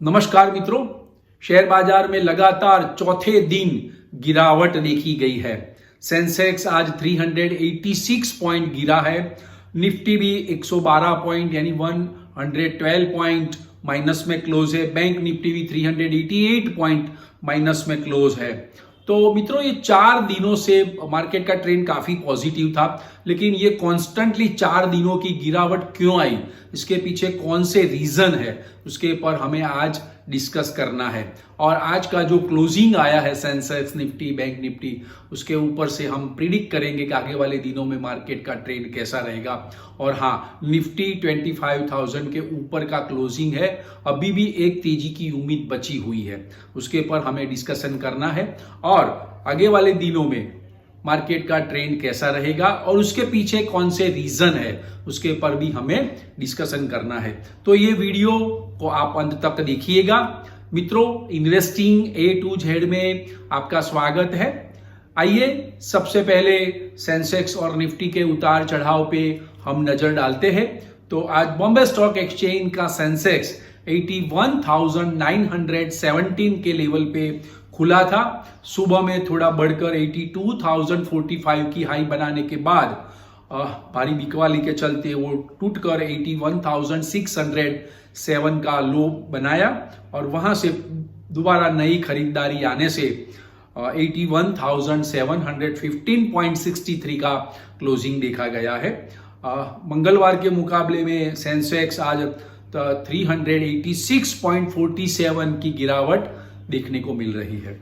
नमस्कार मित्रों, शेयर बाजार में लगातार चौथे दिन गिरावट देखी गई है। सेंसेक्स आज 386 पॉइंट गिरा है। निफ्टी भी 112 पॉइंट यानी 112 पॉइंट माइनस में क्लोज है। बैंक निफ्टी भी 388 पॉइंट माइनस में क्लोज है। तो मित्रों, ये 4 दिनों से मार्केट का ट्रेंड काफी पॉजिटिव था, लेकिन ये कॉन्स्टेंटली 4 दिनों की गिरावट क्यों आई, इसके पीछे कौन से रीजन है, उसके ऊपर हमें आज डिस्कस करना है। और आज का जो क्लोजिंग आया है सेंसेक्स निफ्टी बैंक निफ्टी, उसके ऊपर से हम प्रिडिक्ट करेंगे कि आगे वाले दिनों में मार्केट का ट्रेंड कैसा रहेगा। और हाँ, निफ्टी 25,000 के ऊपर का क्लोजिंग है, अभी भी एक तेजी की उम्मीद बची हुई है, उसके ऊपर हमें डिस्कशन करना है। और आगे वाले दिनों में मार्केट का ट्रेंड कैसा रहेगा और उसके पीछे कौन से रीजन है, उसके ऊपर भी हमें डिस्कशन करना है। तो ये वीडियो को आप अंत तक देखिएगा। मित्रों, इन्वेस्टिंग ए टू जेड में आपका स्वागत है। आइए सबसे पहले सेंसेक्स और निफ्टी के उतार चढ़ाव पे हम नजर डालते हैं। तो आज बॉम्बे स्टॉक एक्सचेंज का सेंसेक्स 81,917 के लेवल पे खुला था। सुबह में थोड़ा बढ़कर 82,045 की हाई बनाने के बाद भारी बिकवाली के चलते वो टूटकर 81,607 का लो बनाया और वहां से दोबारा नई खरीदारी आने से 81,715.63 का क्लोजिंग देखा गया है। मंगलवार के मुकाबले में सेंसेक्स आज 386.47 की गिरावट देखने को मिल रही है।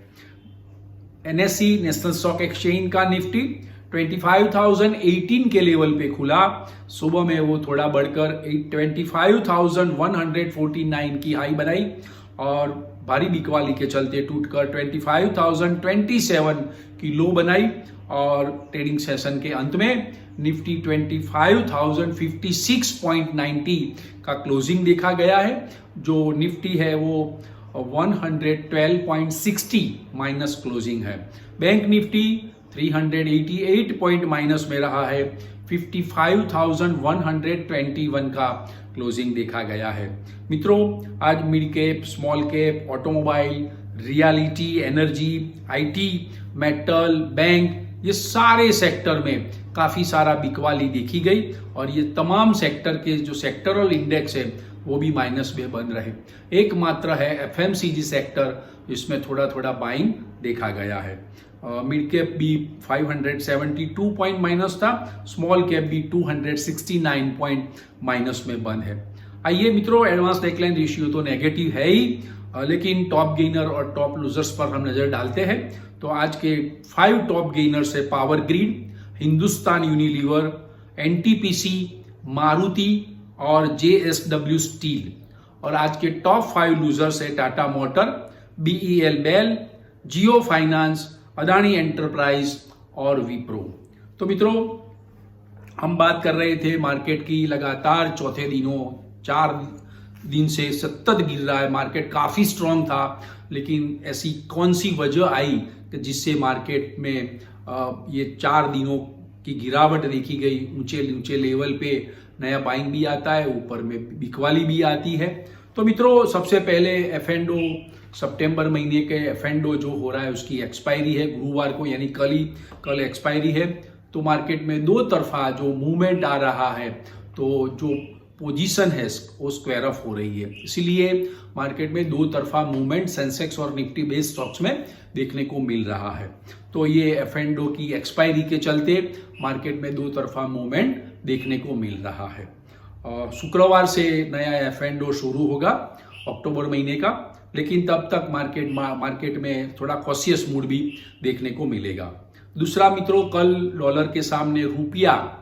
एनएसई नेशनल स्टॉक एक्सचेंज का निफ्टी 25,018 के लेवल पे खुला। सुबह में वो थोड़ा बढ़कर 25,149 की हाई बनाई और भारी बिकवाली के चलते टूटकर 25,027 की लो बनाई। और ट्रेडिंग सेशन के अंत में निफ्टी 25,056.90 का क्लोजिंग देखा गया है। जो निफ्टी है वो 112.60 माइनस क्लोजिंग है। बैंक निफ्टी 388 पॉइंट माइनस में रहा है। 55,121 का क्लोजिंग देखा गया है। मित्रों, आज mid cap, small cap, automobile, reality, energy, IT, metal, bank, ये सारे सेक्टर में काफी सारा बिकवाली देखी गई और ये तमाम सेक्टर के जो सेक्टरल इंडेक्स है वो भी माइनस में बन रहे। एकमात्र है एफएमसीजी सेक्टर, जिसमें थोड़ा थोड़ा बाइंग देखा गया है। मिड कैप भी 572 पॉइंट माइनस था, स्मॉल कैप भी 269 पॉइंट माइनस में बंद है। आइए मित्रों, एडवांस नेकलाइन रेशियो तो नेगेटिव है ही, लेकिन टॉप गेनर और टॉप लूजर्स पर हम नजर डालते हैं। तो आज के 5 टॉप गेनर्स है power grid, Hindustan Unilever, NTPC, Maruti और जेएसडब्ल्यू स्टील। और आज के टॉप 5 लूजर्स है टाटा मोटर, बीईएल बेल, जियो फाइनेंस, अदानी एंटरप्राइज और विप्रो। तो मित्रों, हम बात कर रहे थे मार्केट की लगातार चौथे दिनों 4 दिन से सतत गिर रहा है। मार्केट काफी स्ट्रांग था, लेकिन ऐसी कौन सी वजह आई कि जिससे मार्केट में ये 4 दिनों की गिरावट देखी गई। ऊंचे ऊंचे लेवल पे नया बाइंग भी आता है, ऊपर में बिकवाली भी आती है। तो मित्रों, सबसे पहले एफएनडो, सितंबर महीने के एफएनडो जो हो रहा है उसकी एक्सपायरी है गुरुवार को, यानी कल एक्सपायरी है। तो मार्केट में दो तरफा जो मूवमेंट आ रहा है, तो जो पोजीशन है वो स्क्वायर ऑफ हो रही है। इसीलिए मार्केट में दो तरफा मूवमेंट सेंसेक्स और निफ्टी बेस्ड स्टॉक्स में देखने को मिल रहा है। तो ये एफएनडो की एक्सपायरी के चलते मार्केट में दो तरफा मूवमेंट देखने को मिल रहा है। शुक्रवार से नया एफएनडो शुरू होगा अक्टूबर महीने का, लेकिन तब तक मार्केट में थोड़ा कॉशियस मूड भी देखने को मिलेगा। दूसरा मित्रों, कल डॉलर के सामने रुपया,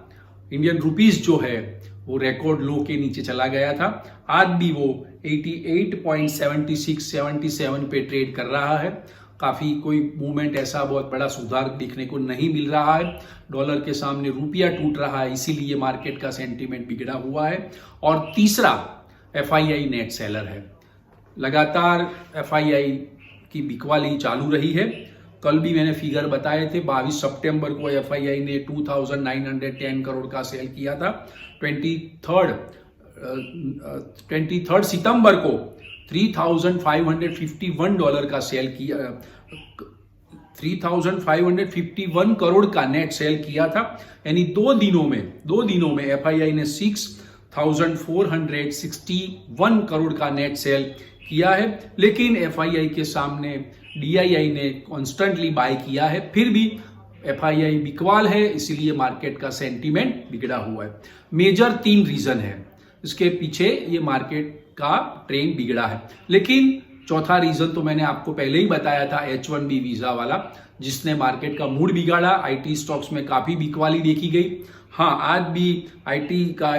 इंडियन रुपीस जो है वो रिकॉर्ड लो के नीचे चला गया था। आज भी वो 88.76-77 पे ट्रेड कर रहा है। काफी कोई मूवमेंट, ऐसा बहुत बड़ा सुधार देखने को नहीं मिल रहा है। डॉलर के सामने रुपया टूट रहा है, इसीलिए मार्केट का सेंटीमेंट बिगड़ा हुआ है। और तीसरा एफआईआई नेट सेलर है। लगातार एफआईआई की बिकवाली चालू रही है। कल भी मैंने फिगर बताए थे, 22 सितंबर को एफआईआई ने 2910 करोड़ का सेल किया था। 23 सितंबर को $3,551 का सेल किया, 3,551 करोड़ का नेट सेल किया था। यानी दो दिनों में एफआईआई ने 6,461 करोड़ का नेट सेल किया है। लेकिन एफआईआई के सामने डीआईआई ने कॉन्स्टेंटली बाय किया है, फिर भी एफआईआई बिकवाल है, इसीलिए मार्केट का सेंटीमेंट बिगड़ा हुआ है। मेजर 3 रीजन है इसके पीछे ये मार्केट का ट्रेंड बिगड़ा है। लेकिन चौथा रीजन तो मैंने आपको पहले ही बताया था, H1B वीजा वाला, जिसने मार्केट का मूड बिगाड़ा। आईटी स्टॉक्स में काफी बिकवाली देखी गई। हाँ, आज भी आईटी का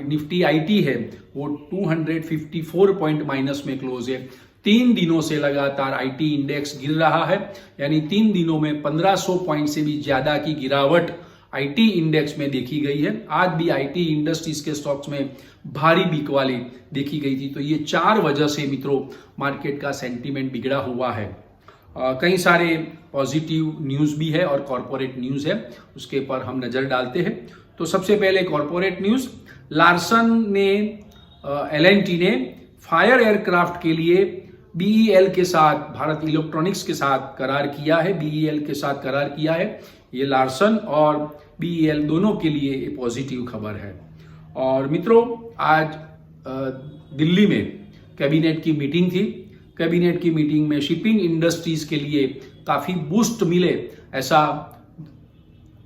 निफ्टी आईटी है वो 254 पॉइंट माइनस में क्लोज है। 3 दिनों से लगातार आईटी इंडेक्स गिर रहा है, यानी 3 दिनों में 1500 पॉइंट से भी ज्यादा की गिरावट आईटी इंडेक्स में देखी गई है। आज भी आईटी इंडस्ट्रीज के स्टॉक्स में भारी बिकवाली देखी गई थी। तो ये 4 वजह से मित्रों मार्केट का सेंटीमेंट बिगड़ा हुआ है। कई सारे पॉजिटिव न्यूज भी है और कॉर्पोरेट न्यूज है, उसके ऊपर हम नजर डालते हैं। तो सबसे पहले कॉर्पोरेट न्यूज, लार्सन ने एलएनटी ने फायर एयरक्राफ्ट के लिए बीईएल के साथ, भारत इलेक्ट्रॉनिक्स के साथ करार किया है। बीईएल के साथ करार किया है। ये लार्सन और बीईएल दोनों के लिए एक पॉजिटिव खबर है। और मित्रों, आज दिल्ली में कैबिनेट की मीटिंग थी। कैबिनेट की मीटिंग में शिपिंग इंडस्ट्रीज के लिए काफी बूस्ट मिले, ऐसा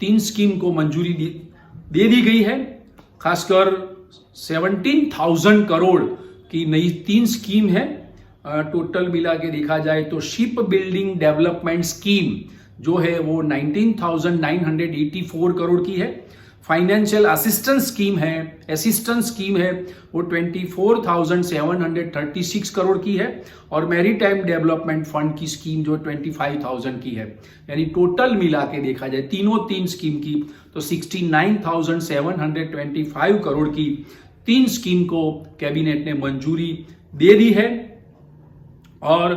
3 स्कीम को मंजूरी दे दी गई है। खासकर 17,000 करोड़ की नई 3 स्कीम है। टोटल मिला के देखा जाए तो शिप बिल्डिंग डेवलपमेंट स्कीम जो है वो 19,984 करोड़ की है। फाइनेंशियल असिस्टेंस स्कीम है वो 24,736 करोड़ की है। और मैरीटाइम डेवलपमेंट फंड की स्कीम जो 25,000 की है। यानी टोटल मिला के देखा जाए तीन स्कीम की तो 69,725 करोड़ की 3 स्कीम को कैबिनेट ने मंजूरी दे दी है। और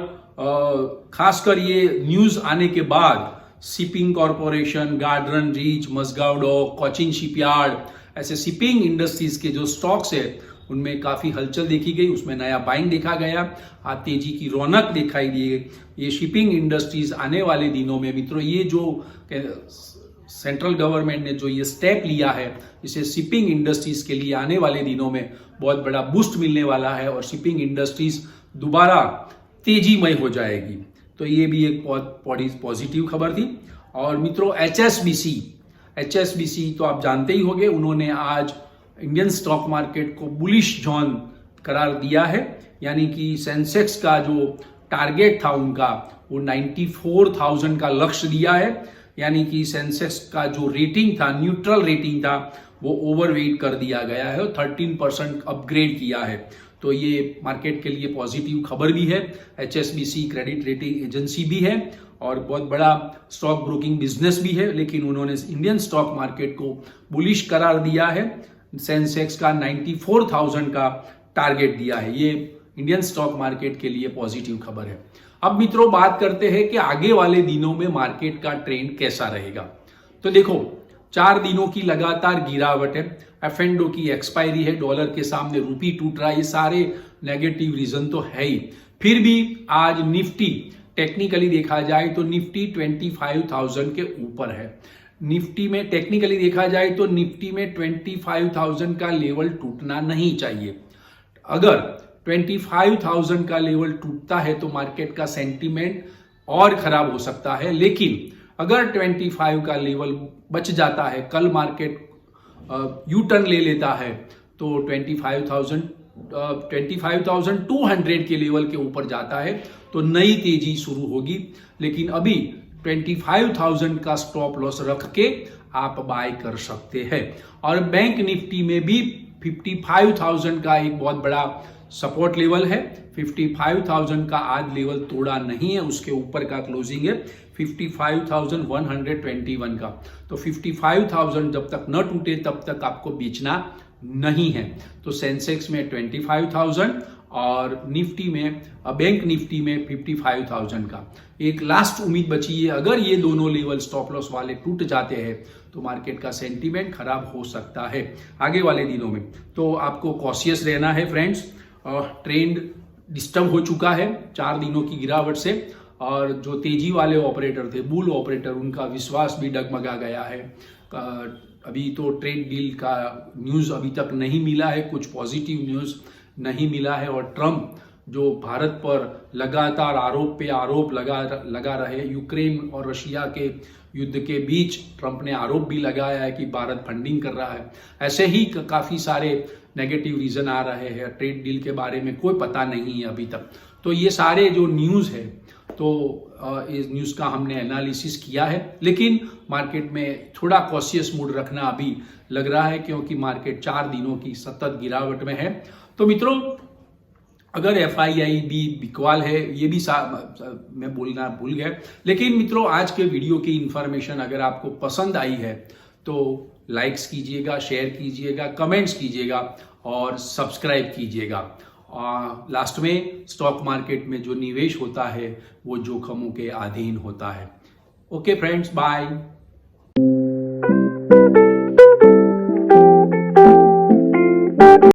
खासकर ये न्यूज आने के बाद shipping corporation, Garden Reach, Mazagon dock, Cochin shipyard, ऐसे शिपिंग इंडस्ट्रीज के जो स्टॉक्स है उनमें काफी हलचल देखी गई, उसमें नया बाइंग देखा गया, आज तेजी की रौनक दिखाई दी गई। ये शिपिंग इंडस्ट्रीज आने वाले दिनों में मित्रों, ये जो सेंट्रल गवर्नमेंट ने जो ये स्टेप लिया है, इसे शिपिंग इंडस्ट्रीज के लिए आने वाले दिनों में बहुत बड़ा बूस्ट मिलने वाला है और शिपिंग इंडस्ट्रीज दोबारा तेजीमय हो जाएगी। तो ये भी एक बहुत पॉजिटिव खबर थी। और मित्रों, एचएसबीसी तो आप जानते ही होंगे, उन्होंने आज इंडियन स्टॉक मार्केट को बुलिश जोन करार दिया है। यानी कि सेंसेक्स का जो टारगेट था उनका वो 94,000 का लक्ष्य दिया है। यानी कि सेंसेक्स का जो रेटिंग था, न्यूट्रल रेटिंग था, वो ओवरवेट कर दिया गया है और 13% अपग्रेड किया है। तो ये मार्केट के लिए पॉजिटिव खबर भी है। एचएसबीसी क्रेडिट रेटिंग एजेंसी भी है और बहुत बड़ा स्टॉक ब्रोकिंग बिजनेस भी है, लेकिन उन्होंने इंडियन स्टॉक मार्केट को बुलिश करार दिया है। सेंसेक्स का 94,000 का टारगेट दिया है। ये इंडियन स्टॉक मार्केट के लिए पॉजिटिव खबर है। अब मित्रों, बात करते हैं कि आगे वाले दिनों में मार्केट का ट्रेंड कैसा रहेगा। तो देखो, 4 दिनों की लगातार गिरावट है। एफएनडो की एक्सपायरी है, डॉलर के सामने रूपी टूट रहा है, ये सारे नेगेटिव रीजन तो है ही। फिर भी आज निफ्टी टेक्निकली देखा जाए तो निफ्टी 25,000 के ऊपर है। निफ्टी में टेक्निकली देखा जाए तो निफ्टी में 25,000 का लेवल टूटना नहीं चाहिए। अगर 25,000 का लेवल टूटता है तो मार्केट का सेंटीमेंट और खराब हो सकता है। लेकिन अगर 25 का लेवल बच जाता है, कल मार्केट यू टर्न ले लेता है तो 25,200 के लेवल के ऊपर जाता है तो नई तेजी शुरू होगी। लेकिन अभी 25,000 का स्टॉप लॉस रख के आप बाय कर सकते हैं। और बैंक निफ्टी में भी 55,000 का एक बहुत बड़ा सपोर्ट लेवल है। 55,000 का आज लेवल तोड़ा नहीं है, उसके ऊपर का क्लोजिंग है 55,121 का। तो 55,000 जब तक न टूटे तब तक आपको बेचना नहीं है। तो सेंसेक्स में 25,000 और निफ्टी में, बैंक निफ्टी में 55,000 का एक लास्ट उम्मीद बची है। अगर ये दोनों लेवल स्टॉप लॉस वाले टूट जाते हैं तो मार्केट का सेंटीमेंट खराब हो सकता है आगे वाले दिनों में। तो आपको कॉशियस रहना है फ्रेंड्स। ट्रेंड डिस्टर्ब हो चुका है 4 दिनों की गिरावट से, और जो तेजी वाले ऑपरेटर थे, बुल ऑपरेटर, उनका विश्वास भी डगमगा गया है। अभी तो ट्रेड डील का न्यूज़ अभी तक नहीं मिला है, कुछ पॉजिटिव न्यूज़ नहीं मिला है, और ट्रंप जो भारत पर लगातार आरोप पे आरोप लगा रहे, यूक्रेन और रशिया के युद्ध के बीच ट्रंप ने आरोप भी लगाया है कि भारत फंडिंग कर रहा है। ऐसे ही काफ़ी सारे नेगेटिव रीज़न आ रहे हैं, ट्रेड डील के बारे में कोई पता नहीं है अभी तक। तो ये सारे जो न्यूज़ है, तो इस न्यूज़ का हमने एनालिसिस किया है, लेकिन मार्केट में थोड़ा कॉशियस मूड रखना अभी लग रहा है, क्योंकि मार्केट 4 दिनों की सतत गिरावट में है। तो मित्रों, अगर FII भी बिकवाल है, ये भी मैं बोलना भूल गया, लेकिन मित्रों आज के वीडियो की इंफॉर्मेशन अगर आपको पसंद आई है तो लाइक्स कीजिएगा, शेयर कीजिएगा, कमेंट्स कीजिएगा और सब्सक्राइब कीजिएगा। लास्ट में, स्टॉक मार्केट में जो निवेश होता है वो जोखिमों के अधीन होता है। Okay friends, bye.